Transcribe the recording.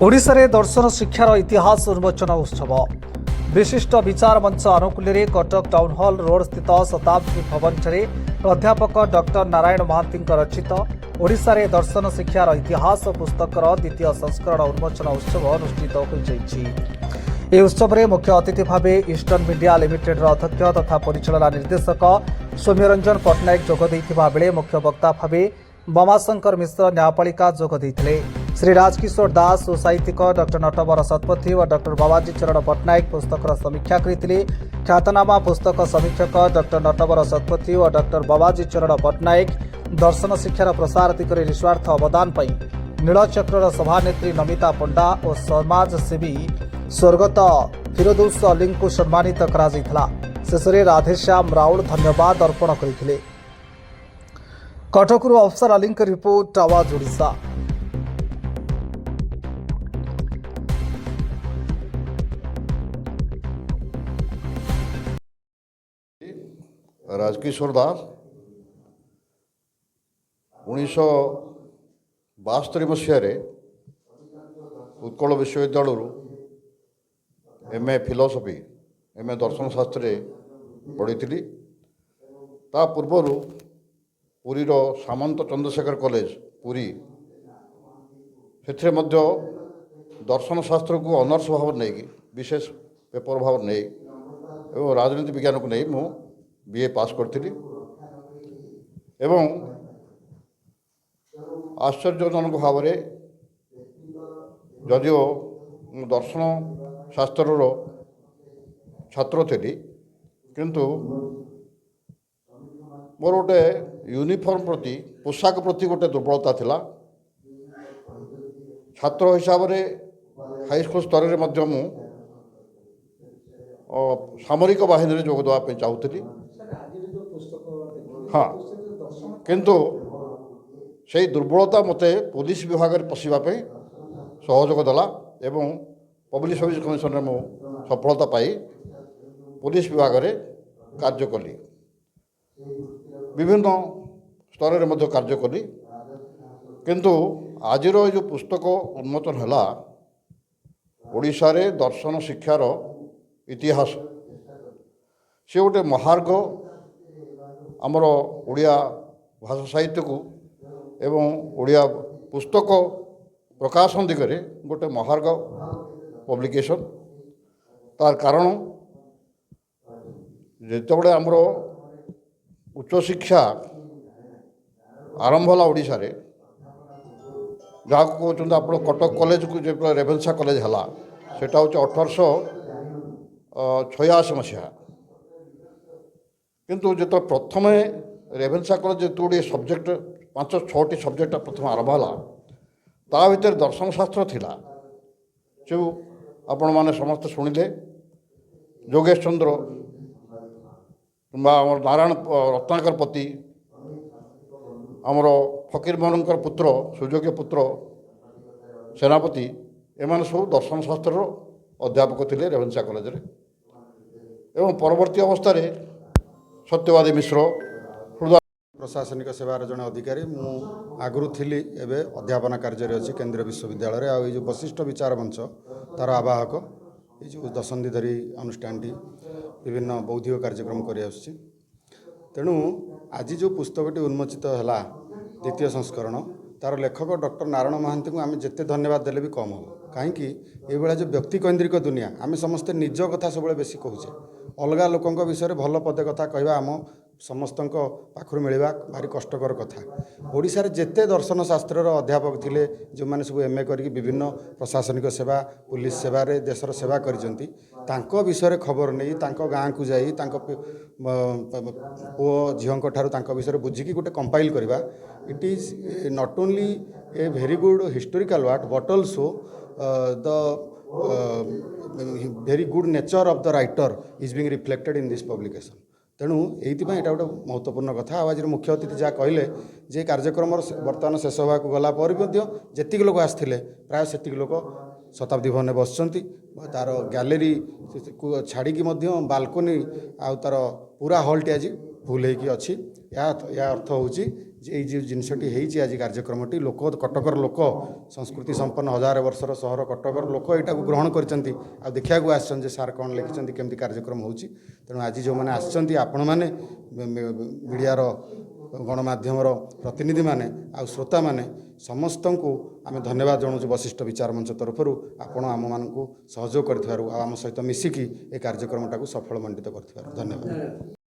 ओडिशारे दर्शन शिक्षार इतिहास उन्मोचन उत्सव विशिष्ट विचार मंच अनुकूल कटक टाउन हॉल रोड स्थित शताब्दी भवन प्राध्यापक डॉक्टर नारायण महांती रचित ओडिशारे दर्शन शिक्षार इतिहास पुस्तकर द्वितीय संस्करण उन्मोचन उत्सव अनुष्ठित हो उत्सव में मुख्य अतिथि भाव ईस्टर्न मीडिया लिमिटेड अध्यक्ष तथा परिचालना निर्देशक सौम्यरंजन पट्टनायक जोगदेइथिबा बेले मुख्य वक्ता भाव बमाशंकर मिश्र न्यायपालिका जोगदेइथिले। श्री राजकिशोर दास और साहित्यिक डॉक्टर नटवर शतपथी और डॉक्टर बाबाजी चरण पट्टनायक पुस्तकर समीक्षा करते। ख्यातनामा पुस्तक समीक्षक डॉक्टर नटवर शतपथी और डॉक्टर बाबाजी चरण पट्टनायक दर्शन शिक्षार प्रसार दिगरे निस्वार्थ अवदान नीलचक्र सभानेत्री नमिता पंडा और समाजसेवी स्वर्गत फिरोदौस अली को सम्मानित करा। शेष में राधेश्याम राउल धन्यवाद अर्पण करते। कटकरू अफसर अली रिपोर्ट आवाज ओडिशा। राजकिशोर दास 1972 मसीह उत्कल विश्वविद्यालय एमए फिलोसफी एमए दर्शन शास्त्र पढ़ी ता पूर्वर पुरीर सामंत चंद्रशेखर कॉलेज पुरी से दर्शन शास्त्र को ऑनर्स भाव नहीं विशेष पेपर भाव नहीं एवं राजनीति विज्ञान को नहीं मु बीए पास करी एवं आश्चर्यजनक भाव में जदिओ दर्शन शास्त्र छात्र थी किंतु मोर गोटे यूनिफॉर्म प्रति पोशाक प्रति गोटे दुर्बलता थिला। छात्र हिसाब से हाईस्कूल स्तर में मु सामरिक बाहिनी में जोग देवाई चाहूली। हाँ किंतु से दुर्बलता मते पुलिस विभाग में पशिवाई सहयोग देला एवं पब्लिक सर्विस कमिशन में सफलता पाई पुलिस विभाग में कार्य कली। विभिन्न स्तर में कार्य कली किंतु आजिर जो पुस्तक उन्मोचन है ओडिशा रे दर्शन शिक्षार इतिहास से गोटे महार्ग आमर ओडिया भाषा साहित्य को एवं ओडिया पुस्तक प्रकाशन दिगरे गोटे महार्ग पब्लिकेशन तार कारण जिते आमर उच्च शिक्षा आरंभ है ओडिशा रे जहाँ को कहते आप कटक कॉलेज को जो रेभेन्सा कॉलेज है सेटा हूँ 1886 मसीहा किंतु जो प्रथम रेभेन्सा कॉलेज जो गोटे सब्जेक्ट 5-6टी सब्जेक्ट प्रथम आरंभ है ता भीतर दर्शन शास्त्र थिला जो आपण मैंने समस्त शुणिले जोगेश चंद्र नारायण रत्नाकर पति आमर फकीर मोहन पुत्र सुयोग्य पुत्र सेनापति एमान सब दर्शन शास्त्र अध्यापक थे रेभेन्सा कॉलेज रे एवं परवर्ती अवस्था सत्यवादी मिश्र प्रशासनिक सेवार जड़े अधिकारी मु आगु थी एवं अध्यापना कार्य अच्छी केंद्रीय विश्वविद्यालय आ जो वशिष्ठ विचार मंच तार आवाहक ये जो दशंधि धरी अनुष्ठान विभिन्न बौद्धिक कार्यक्रम कर तेणु आज जो पुस्तकटी उन्मोचित है द्वितीय संस्करण तार लेखक डॉक्टर नारायण महांती को आम जिते धन्यवाद देले भी कम हम कहीं ये जो व्यक्ति केन्द्रिक दुनिया आम समस्ते निज कथा सब बेसी कहूचे अलग लोकों विषय भल पदे कथा कहवा आम समस्त पाखु मिलवा भारी कष्टकर कथा। ओडिशा रे जेते दर्शन शास्त्र अध्यापक थिले जो मैंने सब एमए करके विभिन्न प्रशासनिक सेवा पुलिस सेवा रे देशर सेवा करिसेंती तांको विषय खबर नहीं तांको गाँ को जाई तांको पुओ झीओं ठारू तांको विषय बुझिकी गोटे कंपाइल करवा it is not only a very good historical work but also the very good nature of the writer is being reflected in this publication. तेणु ये गोटे महत्वपूर्ण कथा आज मुख्य अतिथि जहाँ कहले जे कार्यक्रम बर्तमान शेष होगा गला जी लोक आसते प्राय से लोक शताब्दी भवन में बसुँच तार गैलेरी को छाड़ी बालकोनी आउ तार पूरा हॉलटी आज फुल होगी अच्छी या अर्थ हूँ এই যে ଜିନିଷଟି ହେଇଛି ଆଜି କାର୍ଯ୍ୟକ୍ରମଟି ଲୋକ କଟକର ଲୋକ ସଂସ୍କୃତି ସମ୍ପନ୍ନ ହଜାର ବର୍ଷର ସହର କଟକର ଲୋକ ଏଇଟାକୁ ଗ୍ରହଣ କରିଛନ୍ତି ଆଉ ଦେଖିବାକୁ ଆସିଛନ୍ତି ଯେ ସାର୍ କ'ଣ ଲେଖିଛନ୍ତି କେମିତି କାର୍ଯ୍ୟକ୍ରମ ହେଉଛି। ତେଣୁ ଆଜି ଯେଉଁମାନେ ଆସିଛନ୍ତି ଆପଣମାନେ ମିଡ଼ିଆର ଗଣମାଧ୍ୟମର ପ୍ରତିନିଧିମାନେ ଆଉ ଶ୍ରୋତାମାନେ ସମସ୍ତଙ୍କୁ ଆମେ ଧନ୍ୟବାଦ ଜଣାଉଛୁ ବଶିଷ୍ଠ ବିଚାର ମଞ୍ଚ ତରଫରୁ ଆପଣ ଆମମାନଙ୍କୁ ସହଯୋଗ କରିଥିବାରୁ ଆଉ ଆମ ସହିତ ମିଶିକି ଏ କାର୍ଯ୍ୟକ୍ରମଟାକୁ ସଫଳ ମଣ୍ଡିତ କରିଥିବାରୁ ଧନ୍ୟବାଦ।